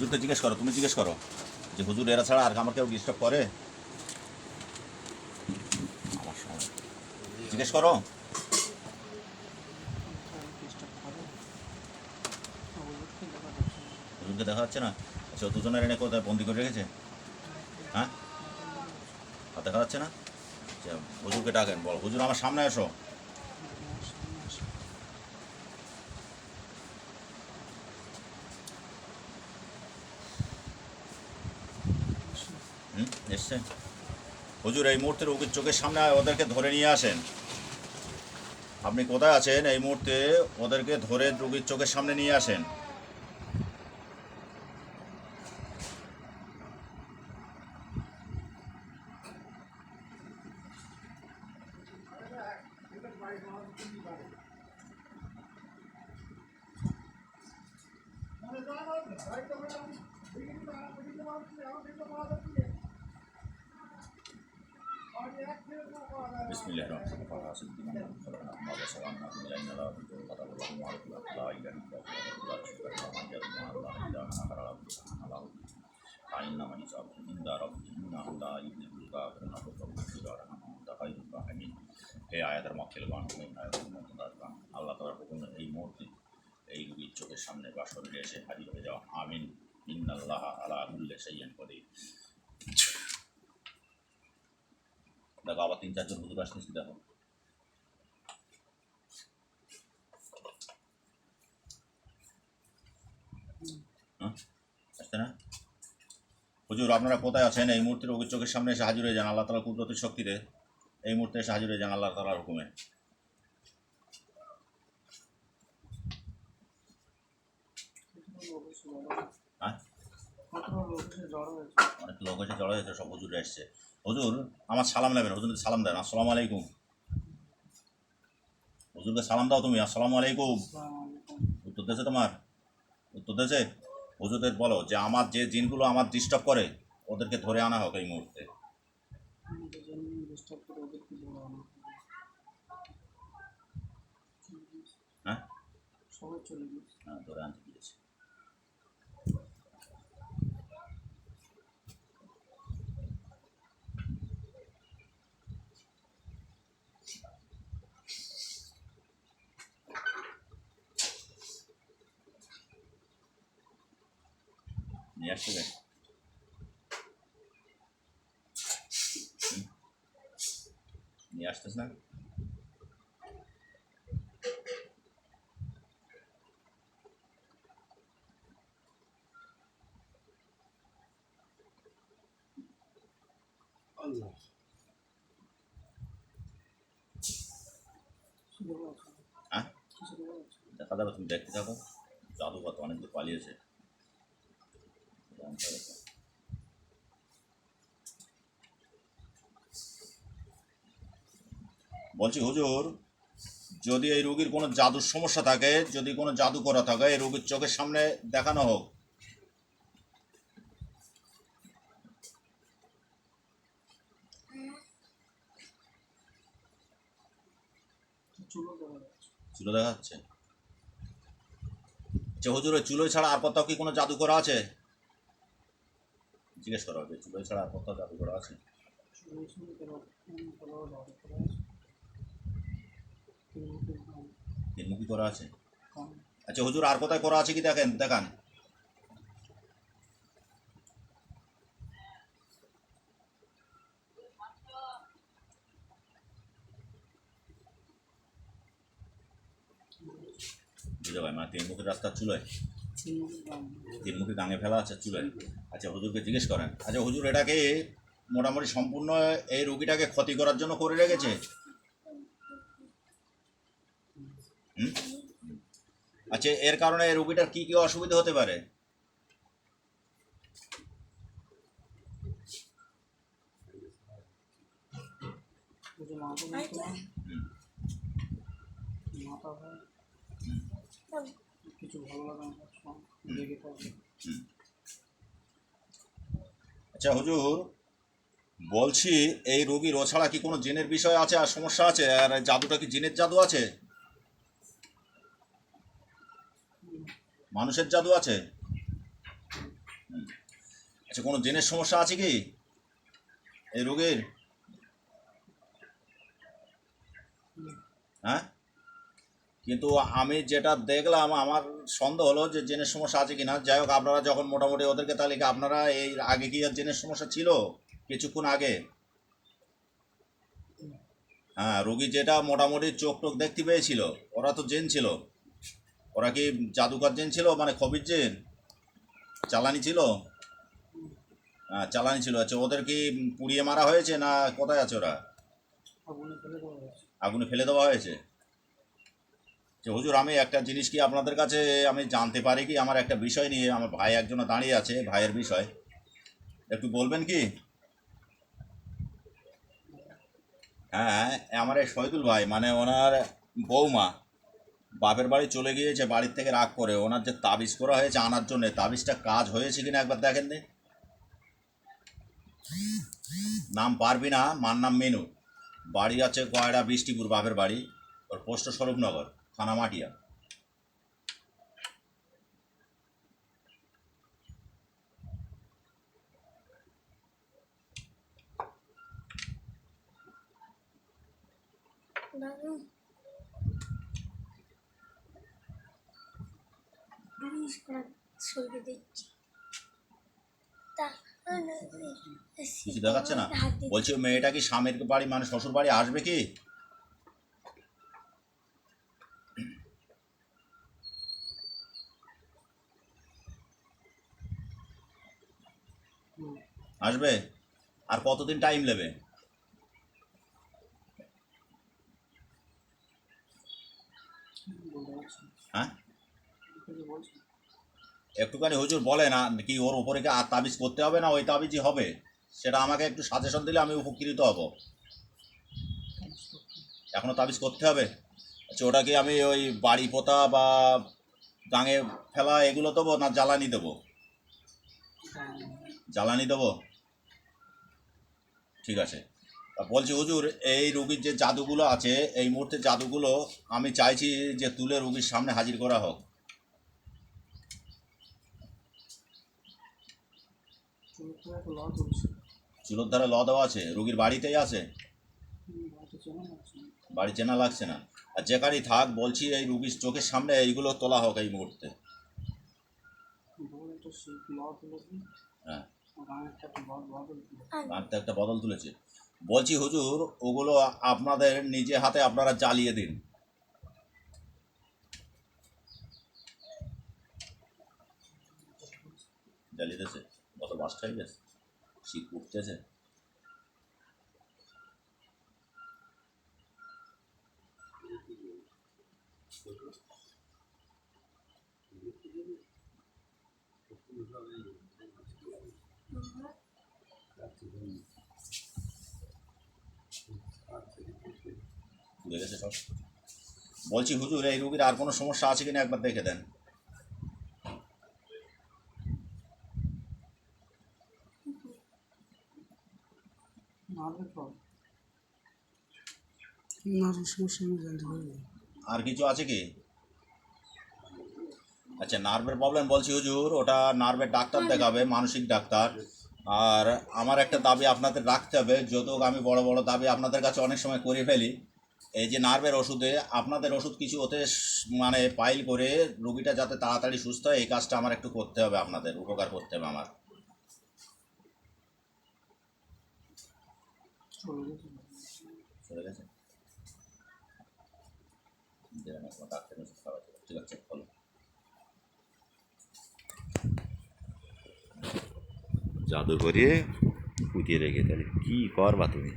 হুজুরকে জিজ্ঞেস করো, তুমি জিজ্ঞেস করো যে হুজুর এরা ছাড়া আর আমার কেউ ডিস্টার্ব করে? আমার সময় জিজ্ঞেস করো। হুজুরকে দেখা যাচ্ছে না? আচ্ছা, দুজনের এনে কোথায় বন্দি করে রেখেছে? হ্যাঁ, আর দেখা যাচ্ছে না? আচ্ছা, হুজুরকে ডাকেন, বল হুজুর আমার সামনে এসো। এসছে। হুজুর এই মুহূর্তে রোগীর চোখের সামনে ওদেরকে ধরে নিয়ে আসেন। আপনি কোথায় আছেন? এই মুহূর্তে ওদেরকে ধরে রোগীর চোখের সামনে নিয়ে আসেন। বিসমিল্লাহির রহমানির রহিম। এই আয়াতের মক্কেল গান, আল্লাহ তাআলার হুকুমে এই মুহূর্তে এই রোগীর চোখের সামনে বা শরীরে এসে হাজির হয়ে যাওয়া। আমিন। ইন্নাল্লাহা আলা কুল্লি শাইইন কদির। দেখো আবার 3-4 জন হুজুর আসতেছি, দেখো। হ্যাঁ, আসছে না? হুজুর আপনারা কোথায় আছেন? এই মুহূর্তে রোগীর চোখের সামনে এসে হাজির হয়ে যান আল্লাহ তাআলার কুদরতের শক্তিতে। এই মুহূর্তে এসে হাজির হয়ে যান আল্লাহ তাআলার হুকুমে। হ্যাঁ, অনেক লোক এসে জড়ো হয়েছে, সব হুজুরে এসছে। হুজুর আমার সালাম নেবেন, হুজুরকে সালাম দেন। আসসালামু আলাইকুম। হুজুরকে সালাম দাও তুমি, আসসালামু আলাইকুম। উত্তর দিয়েছে তোমার? উত্তর দিয়েছে? হুজুরদের বলো যে আমার যে জিনগুলো আমার ডিস্টার্ব করে ওদেরকে ধরে আনা হোক এই মুহূর্তে। হ্যাঁ, হ্যাঁ, ধরে আনতে দিয়েছে। নিয়ে আসছে, নিয়ে আসতেছ না? হ্যাঁ, দেখা যাবে, তুমি দেখতে থাকো। জাদুঘর তো অনেক দূর পালিয়েছে। বলছি হুজুর, যদি এই রোগীর কোনো জাদুর সমস্যা থাকে, যদি কোনো জাদু করা থাকে, এই রোগীর চোখের সামনে দেখানো হোক। চুলো দেখা যাচ্ছে? আচ্ছা হুজুর, ওই চুলোয় ছাড়া আর কোথাও কি কোনো জাদু করা আছে? জিজ্ঞেস করা হবে, চুলোয় ছাড়া আর কোথাও জাদু করা আছে? তিনমুখী করা আছে? আচ্ছা হুজুর, আর কোথায় করা আছে কি দেখেন, দেখান। বুঝতে ভাই, মানে তিনমুখী রাস্তার চুলোয়, তিনমুখী গাঙে ফেলা আছে চুলোয়। আচ্ছা হুজুরকে জিজ্ঞেস করেন। আচ্ছা হুজুর, এটাকে মোটামুটি সম্পূর্ণ এই রোগীটাকে ক্ষতি করার জন্য করে রেখেছে? হুম। আচ্ছা, এর কারণে এই রোগীটার কী কী অসুবিধা হতে পারে? আচ্ছা হুজুর, বলছি এই রোগীর ও ছাড়া কি কোনো জিনের বিষয় আছে আর সমস্যা আছে? আর জাদুটা কি জিনের জাদু আছে? মানুষের জাদু আছে? আচ্ছা, কোনো জেনের সমস্যা আছে কি এই রোগীর? হ্যাঁ, কিন্তু আমি যেটা দেখলাম আমার সন্দেহ হলো যে জেনের সমস্যা আছে কিনা। যাই হোক, আপনারা যখন মোটামুটি ওদেরকে, তাহলে কি আপনারা এই আগে কি আর জেনের সমস্যা ছিল কিছুক্ষণ আগে? হ্যাঁ, রোগী যেটা মোটামুটি চোখ টোক দেখতে পেয়েছিল, ওরা তো জেন ছিল। ওরা কি জাদুকর জেন ছিল, মানে খবির জেন? চালানি ছিল? হ্যাঁ, চালানি ছিল। আচ্ছা, ওদের কি পুড়িয়ে মারা হয়েছে না কোথায় আছে ওরা? আগুনে ফেলে দেওয়া হয়েছে। যে হুজুর, আমি একটা জিনিস কি আপনাদের কাছে আমি জানতে পারি কি? আমার একটা বিষয় নিয়ে, আমার ভাই একজন দাঁড়িয়ে আছে, ভাইয়ের বিষয় একটু বলবেন কি? হ্যাঁ, আমার এই শহীদুল ভাই, মানে ওনার বৌমা বাপের বাড়ি চলে গিয়েছে, বাড়ির থেকে রাগ করে। ওনার যে তাবিজ করা হয়েছে আনার জন্য, তাবিজটা কাজ হয়েছে কিনা একবার দেখেন নি। নাম পারবি না, মার নাম মেনু। বাড়ি আছে কয়রা বৃষ্টিপুর, বাপের বাড়ি। ওর পোস্ট স্বরূপনগর, থানা মাটিয়া। কিছু দেখাচ্ছে না। বলছি, মেয়েটা কি স্বামীর বাড়ি, মানে শ্বশুর বাড়ি আসবে কি? আসবে? আর কতদিন টাইম নেবে? হ্যাঁ, একটুখানি হুজুর বলে না কি ওর উপরে কি আর তাবিজ করতে হবে, না ওই তাবিজই হবে? সেটা আমাকে একটু সাজেশন দিলে আমি উপকৃত হব। এখনও তাবিজ করতে হবে? আচ্ছা, ওটা কি আমি ওই বাড়ি পোতা বা গাঙে ফেলা এগুলো দেবো, না জ্বালানি দেবো? জ্বালানি দেবো। ঠিক আছে। তা বলছি হুজুর, এই রুগীর যে জাদুগুলো আছে, এই মুহূর্তে জাদুগুলো আমি চাইছি যে তুলে রুগীর সামনে হাজির করা হোক। চুলোর ধারে ল দেওয়া আছে, রুগীর বাড়িতেই আছে? বাড়ি চেনা লাগছে না। আর যেখানেই থাক, বলছি এই রুগীর চোখের সামনে এইগুলো তোলা হোক এই মুহূর্তে। হ্যাঁ, গানটা একটা বদল তুলেছে। বলছি হুজুর, ওগুলো আপনাদের নিজে হাতে আপনারা জ্বালিয়ে দিন। জ্বালিয়ে দিয়েছে? কত বাস খাই গেছে, শীত উঠতেছে। পুড়ে গেছে সব। বলছি হুজুর, এই রুগীর আর কোনো সমস্যা আছে কিনা একবার দেখে দেন। আর কিছু আছে কি? আচ্ছা, নার্ভের প্রবলেম বলছি হুজুর, ওটা নার্ভের ডাক্তার দেখাবে, মানসিক ডাক্তার। আর আমার একটা দাবি আপনাদের রাখতে হবে, যতক আমি বড় বড় দাবি আপনাদের কাছে অনেক সময় করে ফেলি। এই যে নার্ভের ওষুধে, আপনাদের ওষুধ কিছু ওতে মানে পাইল করে রুগীটা যাতে তাড়াতাড়ি সুস্থ হয়, এই কাজটা আমার একটু করতে হবে, আপনাদের উপকার করতে হবে আমার। চলে গেছে? ডাক্তার ওষুধ খাওয়াচ্ছে, ঠিক আছে, বলো। জাদু করিয়ে পুঁতিয়ে রেখে, তাহলে কী করবা তুমি?